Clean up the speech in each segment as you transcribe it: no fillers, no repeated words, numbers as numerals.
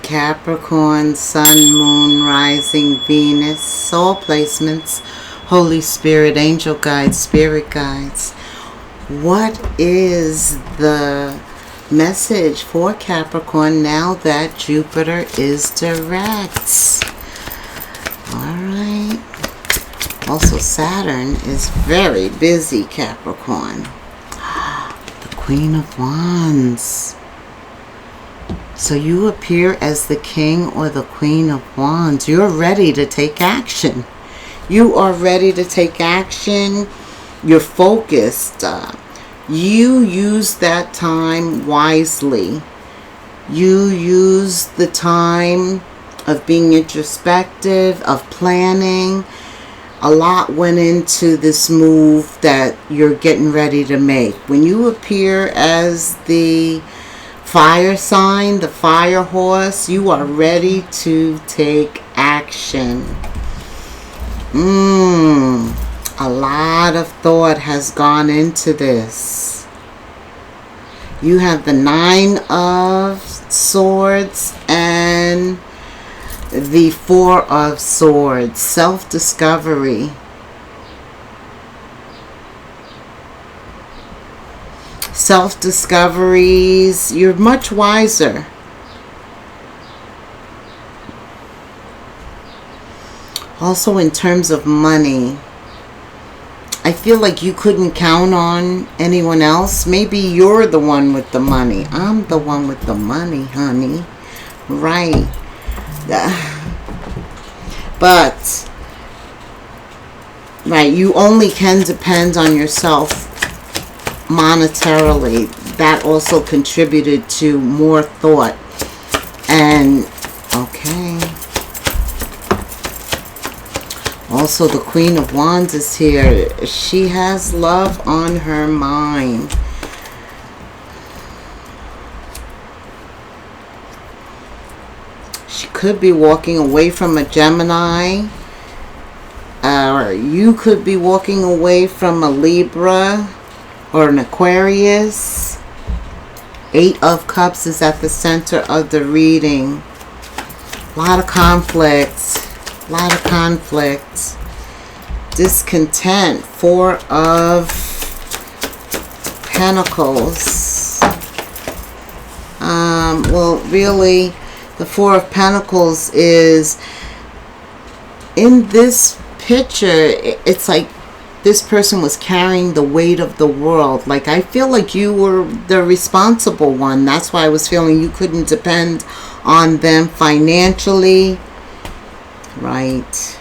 Capricorn, Sun, Moon, Rising, Venus, soul placements, Holy Spirit, angel guides, spirit guides. What is the message for Capricorn now that Jupiter is direct? Alright. Also, Saturn is very busy, Capricorn. The Queen of Wands. So you appear as the King or the Queen of Wands. You're ready to take action. You are ready to take action. You're focused. You use that time wisely. You use the time of being introspective, of planning. A lot went into this move that you're getting ready to make. When you appear as the fire sign, the fire horse, you are ready to take action. A lot of thought has gone into this. You have the Nine of Swords and the Four of Swords. Self-discovery. Self-discoveries. You're much wiser. Also, in terms of money, I feel like you couldn't count on anyone else. Maybe you're the one with the money. I'm the one with the money, honey. Right. But, right, you only can depend on yourself monetarily. That also contributed to more thought. And, okay. Also, the Queen of Wands is here. She has love on her mind. She could be walking away from a Gemini. Or you could be walking away from a Libra or an Aquarius. Eight of Cups is at the center of the reading. A lot of conflicts. A lot of conflict. Discontent. Four of Pentacles. Well, really, the Four of Pentacles is, in this picture, it's like this person was carrying the weight of the world. Like, I feel like you were the responsible one. That's why I was feeling you couldn't depend on them financially. Right.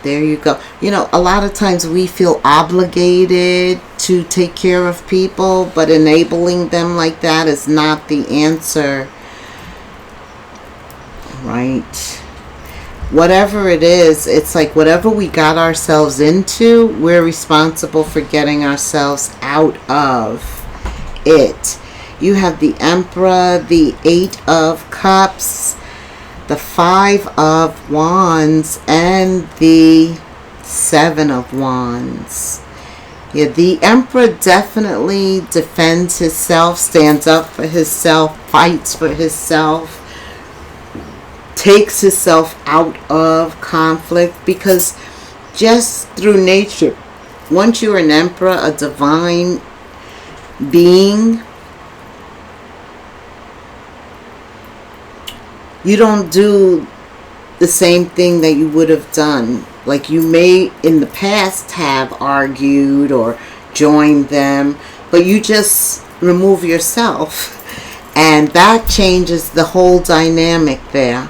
There you go. You know, a lot of times we feel obligated to take care of people, but enabling them like that is not the answer. Right. Whatever it is, it's like whatever we got ourselves into, we're responsible for getting ourselves out of it. You have the Emperor, the Eight of Cups, the Five of Wands, and the Seven of Wands. Yeah, the Emperor definitely defends himself, stands up for himself, fights for himself, takes himself out of conflict, because just through nature, once you're an Emperor, a divine being, you don't do the same thing that you would have done. Like, you may in the past have argued or joined them, but you just remove yourself, and that changes the whole dynamic there.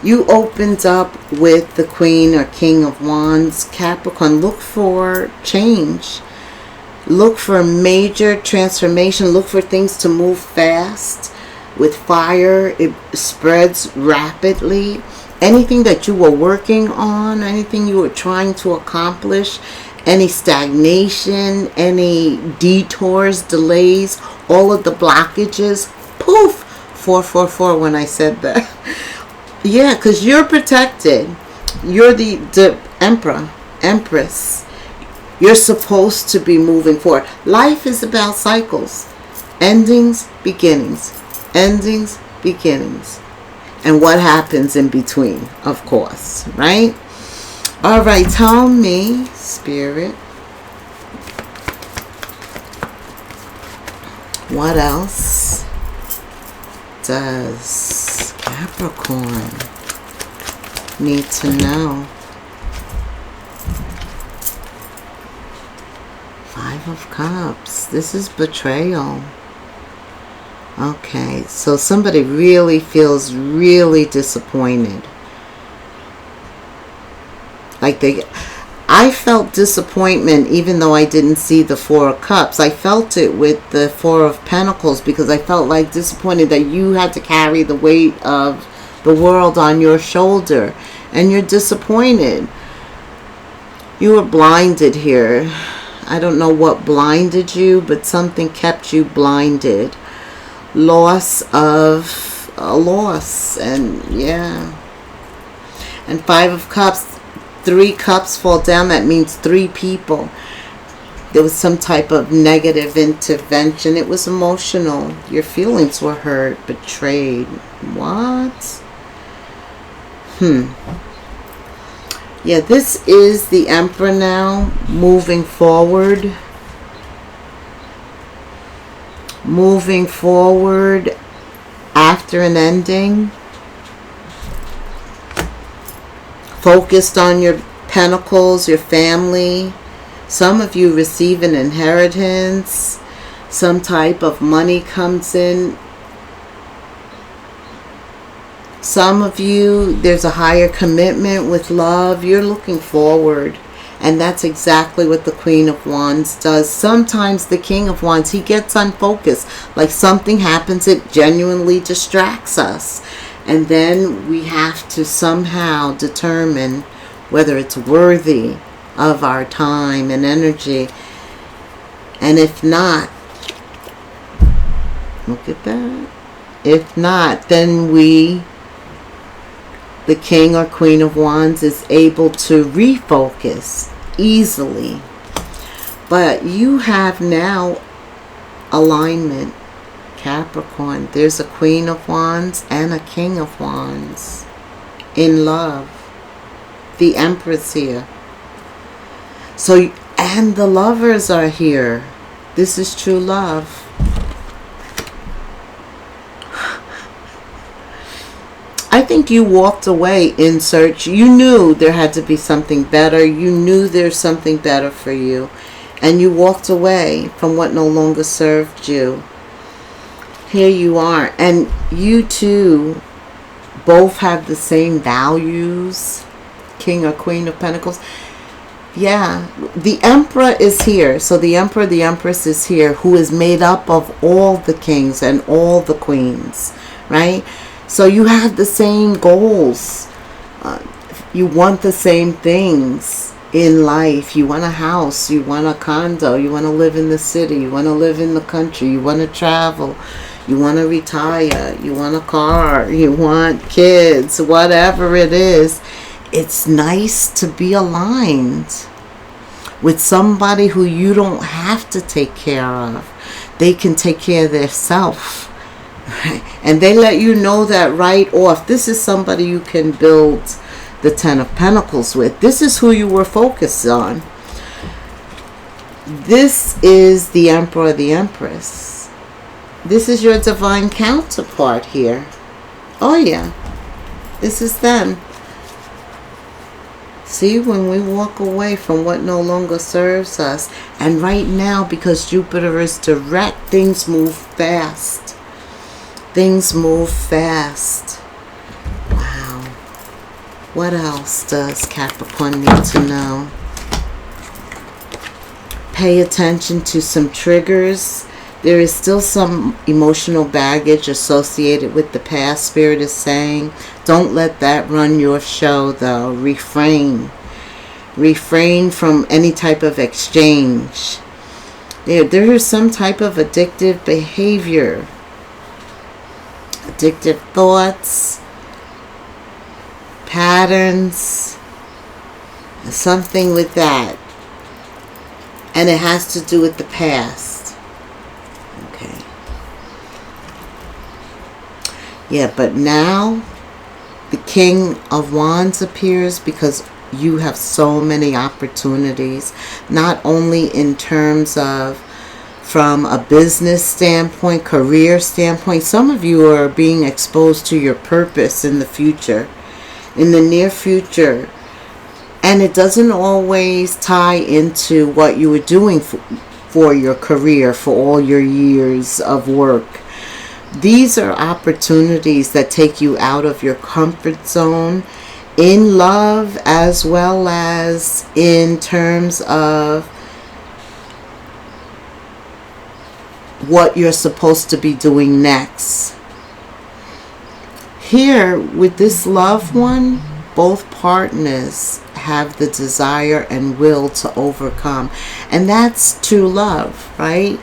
You opened up with the Queen or King of Wands. Capricorn, look for change. Look for a major transformation. Look for things to move fast. With fire, it spreads rapidly. Anything that you were working on, anything you were trying to accomplish, any stagnation, any detours, delays, all of the blockages, poof, 444 when I said that. Yeah, because you're protected. You're the Emperor, Empress. You're supposed to be moving forward. Life is about cycles. Endings, beginnings. Endings, beginnings. And what happens in between, of course, right? All right, tell me, Spirit, what else does Capricorn need to know? Five of Cups. This is betrayal. Okay, so somebody really feels really disappointed. Like I felt disappointment even though I didn't see the Four of Cups. I felt it with the Four of Pentacles because I felt like disappointed that you had to carry the weight of the world on your shoulder. And you're disappointed. You were blinded here. I don't know what blinded you, but something kept you blinded. Loss of a loss. And yeah. And Five of Cups. 3 cups fall down. That means 3 people. There was some type of negative intervention. It was emotional. Your feelings were hurt, betrayed. What? Yeah, this is the Emperor now, moving forward. Moving forward after an ending. Focused on your pentacles, your family. Some of you receive an inheritance. Some type of money comes in. Some of you, there's a higher commitment with love. You're looking forward. And that's exactly what the Queen of Wands does. Sometimes the King of Wands, he gets unfocused. Like something happens, it genuinely distracts us. And then we have to somehow determine whether it's worthy of our time and energy. And if not, look at that. If not, then the King or Queen of Wands is able to refocus easily. But you have now alignment. Capricorn, there's a Queen of Wands and a King of Wands in love. The Empress here. So, and the lovers are here. This is true love. I think you walked away in search. You knew there had to be something better. You knew there's something better for you. And you walked away from what no longer served you. Here you are, and you two both have the same values. King or Queen of Pentacles. Yeah, the Emperor is here. So the Emperor, the Empress is here, who is made up of all the kings and all the queens, right? So you have the same goals. You want the same things in life. You want a house, you want a condo, you want to live in the city, you want to live in the country, you want to travel. You want to retire, you want a car, you want kids, whatever it is. It's nice to be aligned with somebody who you don't have to take care of. They can take care of themselves. And they let you know that right off. This is somebody you can build the Ten of Pentacles with. This is who you were focused on. This is the Emperor, the Empress. This is your divine counterpart here. Oh yeah. This is them. See, when we walk away from what no longer serves us. And right now, because Jupiter is direct, things move fast. Things move fast. Wow. What else does Capricorn need to know? Pay attention to some triggers. There is still some emotional baggage associated with the past. Spirit is saying, don't let that run your show, though. Refrain. Refrain from any type of exchange. There is some type of addictive behavior. Addictive thoughts. Patterns. Something with that. And it has to do with the past. Yeah, but now the King of Wands appears because you have so many opportunities, not only in terms of from a business standpoint, career standpoint. Some of you are being exposed to your purpose in the future, in the near future. And it doesn't always tie into what you were doing for your career, for all your years of work. These are opportunities that take you out of your comfort zone in love, as well as in terms of what you're supposed to be doing next. Here, with this loved one, both partners have the desire and will to overcome. And that's true love, right?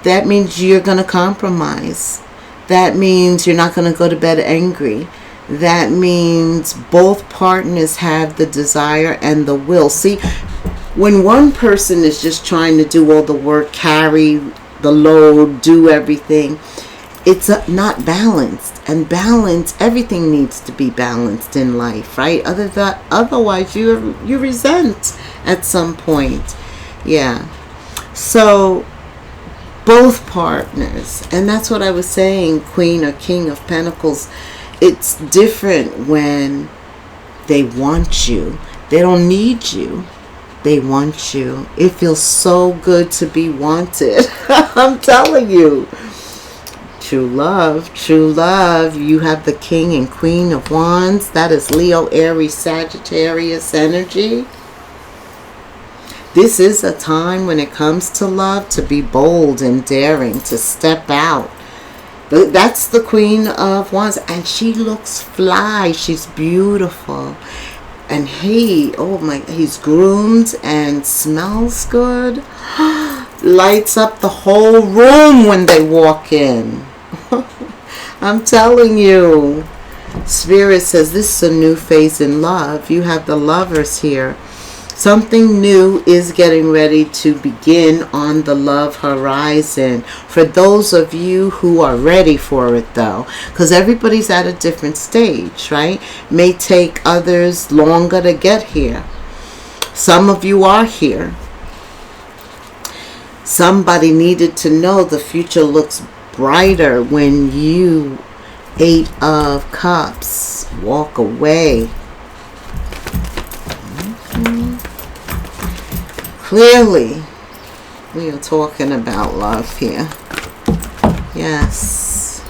That means you're going to compromise. That means you're not going to go to bed angry. That means both partners have the desire and the will. See, when one person is just trying to do all the work, carry the load, do everything, it's not balanced. And balance, everything needs to be balanced in life, right? Otherwise you resent at some point. Yeah. So both partners, and that's what I was saying, Queen or King of Pentacles, it's different when they want you. They don't need you. They want you. It feels so good to be wanted. I'm telling you. True love, true love. You have the King and Queen of Wands. That is Leo, Aries, Sagittarius energy. This is a time when it comes to love to be bold and daring, to step out. But that's the Queen of Wands, and she looks fly. She's beautiful. And he's groomed and smells good. Lights up the whole room when they walk in. I'm telling you. Spirit says this is a new phase in love. You have the Lovers here. Something new is getting ready to begin on the love horizon. For those of you who are ready for it, though, because everybody's at a different stage, right? May take others longer to get here. Some of you are here. Somebody needed to know the future looks brighter when you, 8 of Cups, walk away. Clearly, we are talking about love here. Yes.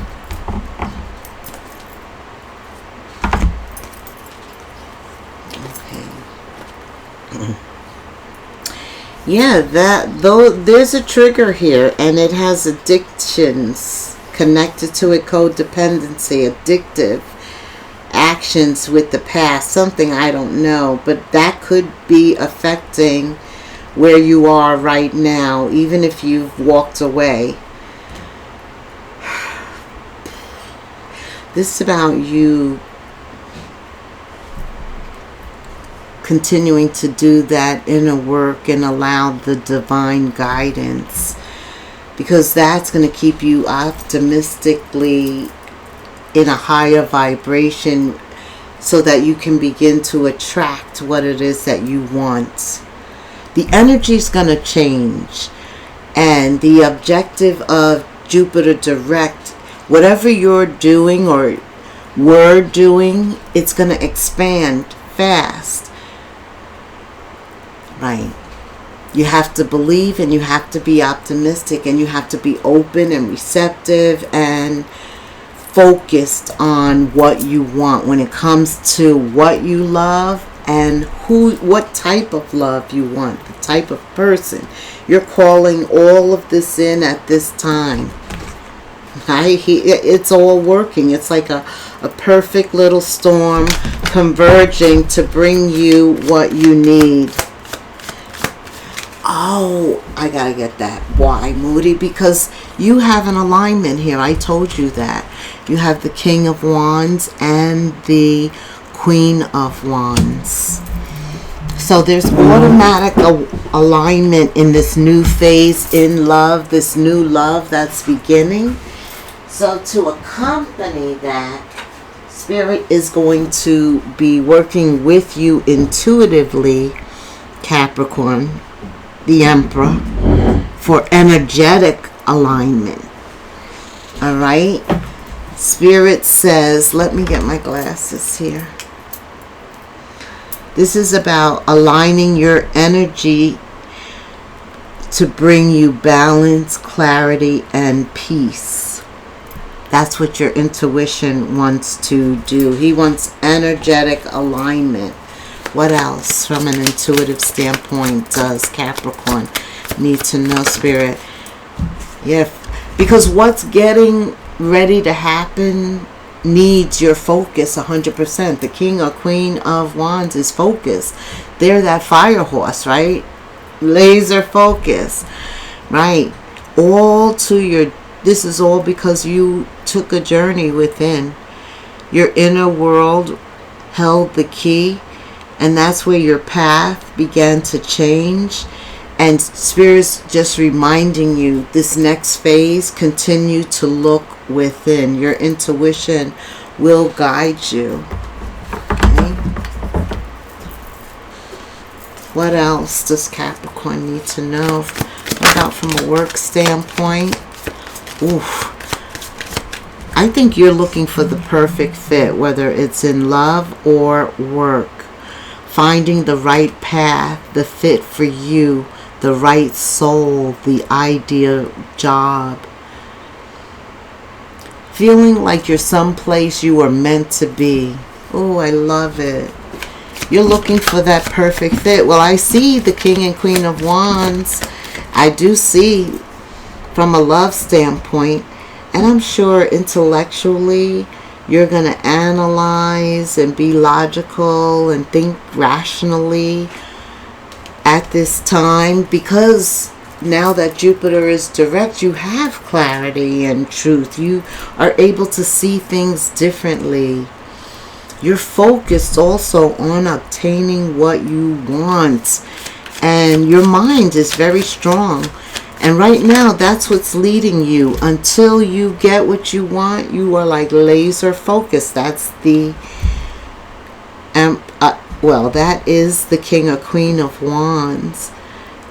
Okay. Yeah, though there's a trigger here, and it has addictions connected to it, codependency, addictive actions with the past, something I don't know, but that could be affecting where you are right now, even if you've walked away. This is about you continuing to do that inner work and allow the divine guidance, because that's going to keep you optimistically in a higher vibration so that you can begin to attract what it is that you want. The energy is going to change, and the objective of Jupiter direct, whatever you're doing or were doing, it's going to expand fast. Right. You have to believe, and you have to be optimistic, and you have to be open and receptive and focused on what you want when it comes to what you love and what type of love you want, the type of person. You're calling all of this in at this time. It's all working. It's like a perfect little storm converging to bring you what you need. Oh, I gotta get that. Why, Moody? Because you have an alignment here. I told you that. You have the King of Wands and the Queen of Wands. So there's automatic alignment in this new phase in love, this new love that's beginning. So to accompany that, Spirit is going to be working with you intuitively, Capricorn, the Emperor, for energetic alignment. All right? Spirit says, let me get my glasses here. This is about aligning your energy to bring you balance, clarity, and peace. That's what your intuition wants to do. He wants energetic alignment. What else from an intuitive standpoint does Capricorn need to know, Spirit? Yeah, because what's getting ready to happen needs your focus 100%. The King or Queen of Wands is focused. They're that fire horse, right? Laser focus, right? All to your, this is all because you took a journey within. Your inner world held the key, and that's where your path began to change. And Spirit's just reminding you, this next phase, continue to look within. Your intuition will guide you. Okay? What else does Capricorn need to know? What about from a work standpoint? Oof. I think you're looking for the perfect fit, whether it's in love or work. Finding the right path, the fit for you, the right soul, the ideal job. Feeling like you're someplace you are meant to be. Oh, I love it. You're looking for that perfect fit. Well, I see the King and Queen of Wands. I do see from a love standpoint. And I'm sure intellectually you're going to analyze and be logical and think rationally at this time, because now that Jupiter is direct, you have clarity and truth. You are able to see things differently. You're focused also on obtaining what you want, and your mind is very strong. And right now, that's what's leading you. Until you get what you want, you are like laser focused. That's the, well, that is the King or Queen of Wands.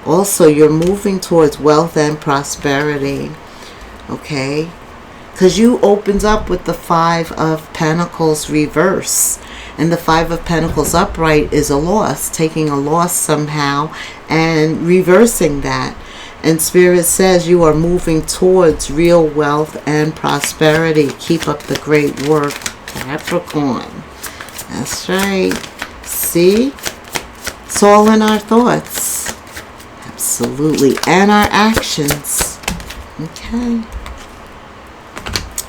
Also, you're moving towards wealth and prosperity. Okay? Because you opened up with the Five of Pentacles reverse. And the Five of Pentacles upright is a loss. Taking a loss somehow and reversing that. And Spirit says you are moving towards real wealth and prosperity. Keep up the great work, Capricorn. That's right. See? It's all in our thoughts. Absolutely. And our actions. Okay.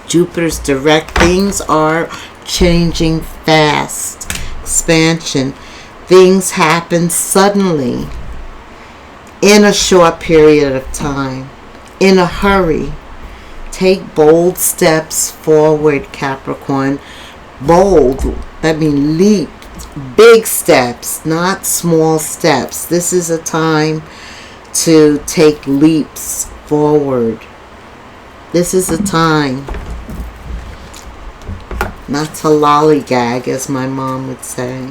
Jupiter's direct. Things are changing fast. Expansion. Things happen suddenly. In a short period of time, in a hurry. Take bold steps forward, Capricorn. Bold, that means leap. Big steps, not small steps. This is a time to take leaps forward. This is a time not to lollygag, as my mom would say.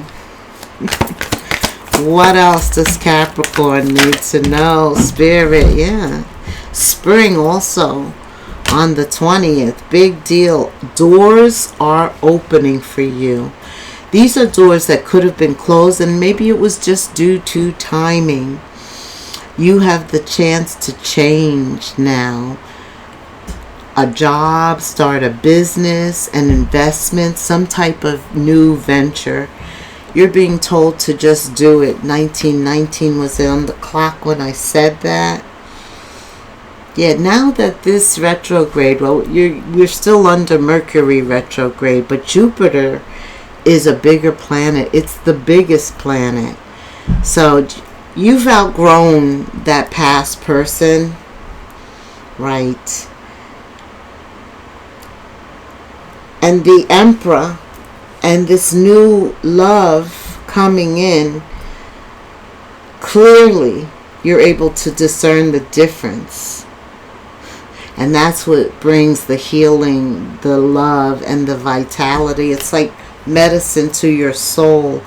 What else does Capricorn need to know? Spirit, yeah. Spring also on the 20th. Big deal. Doors are opening for you. These are doors that could have been closed, and maybe it was just due to timing. You have the chance to change now. A job, start a business, an investment, some type of new venture. You're being told to just do it. 1919 was on the clock when I said that. Yeah, now that this retrograde, well, we're still under Mercury retrograde, but Jupiter is a bigger planet. It's the biggest planet. So you've outgrown that past person, right? And the Emperor and this new love coming in, clearly you're able to discern the difference. And that's what brings the healing, the love, and the vitality. It's like medicine to your soul.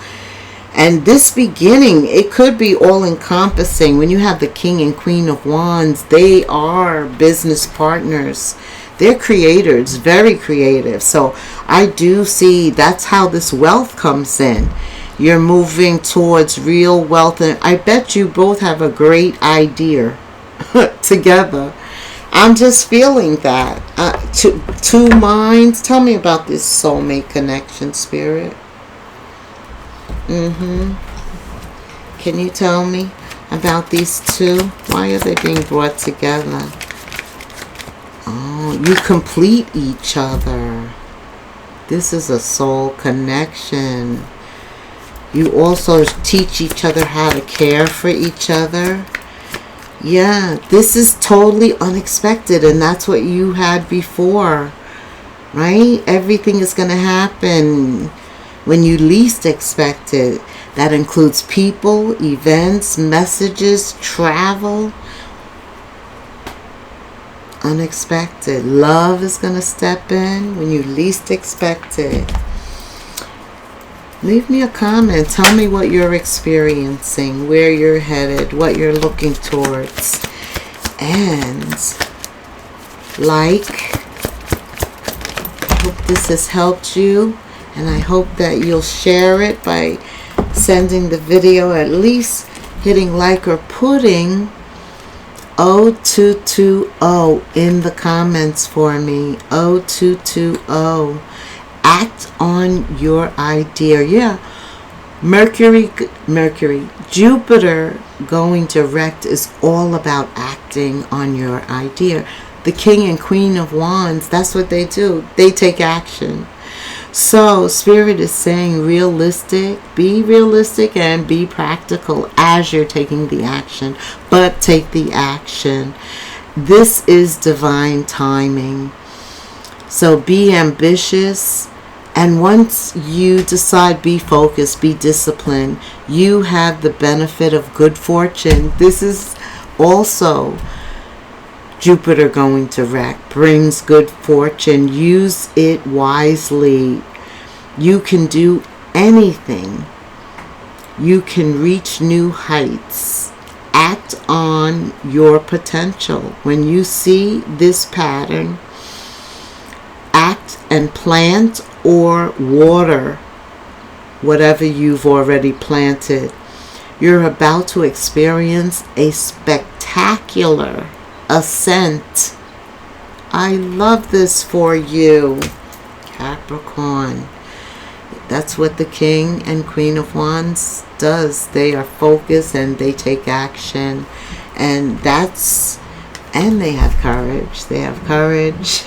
And this beginning, it could be all encompassing. When you have the King and Queen of Wands, they are business partners. They're creators, very creative. So I do see that's how this wealth comes in. You're moving towards real wealth. And I bet you both have a great idea together. I'm just feeling that. Two minds. Tell me about this soulmate connection, Spirit. Can you tell me about these two? Why are they being brought together? Oh, you complete each other. This is a soul connection. You also teach each other how to care for each other. Yeah, this is totally unexpected, and that's what you had before, right? Everything is going to happen when you least expect it. That includes people, events, messages, travel. Unexpected. Love is going to step in when you least expect it. Leave me a comment. Tell me what you're experiencing, where you're headed, what you're looking towards. And I hope this has helped you. And I hope that you'll share it by sending the video, at least hitting like or putting 0220 in the comments for me. 0220. Act on your idea. Yeah. Mercury, Jupiter going direct is all about acting on your idea. The King and Queen of Wands, that's what they do. They take action. So Spirit is saying be realistic and be practical as you're taking the action, but take the action. This is divine timing. So be ambitious, and once you decide, be focused, be disciplined. You have the benefit of good fortune. This is also Jupiter going direct, brings good fortune. Use it wisely. You can do anything. You can reach new heights. Act on your potential. When you see this pattern, act and plant or water whatever you've already planted. You're about to experience a spectacular ascent. I love this for you, Capricorn. That's what the King and Queen of Wands does. They are focused and they take action. And they have courage. They have courage.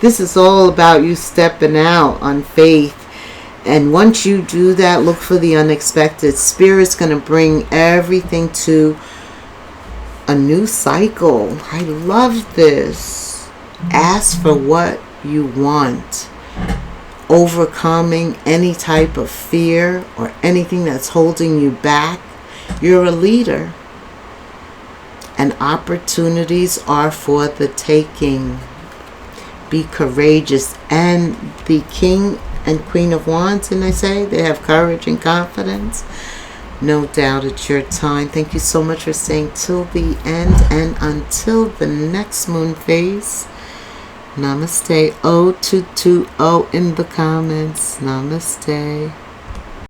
This is all about you stepping out on faith. And once you do that, look for the unexpected. Spirit's going to bring everything to a new cycle. I love this. Ask for what you want. Overcoming any type of fear or anything that's holding you back. You're a leader. And opportunities are for the taking. Be courageous. And the King and Queen of Wands, and they have courage and confidence. No doubt it's your time. Thank you so much for staying till the end, and until the next moon phase, namaste. 0220 in the comments. Namaste.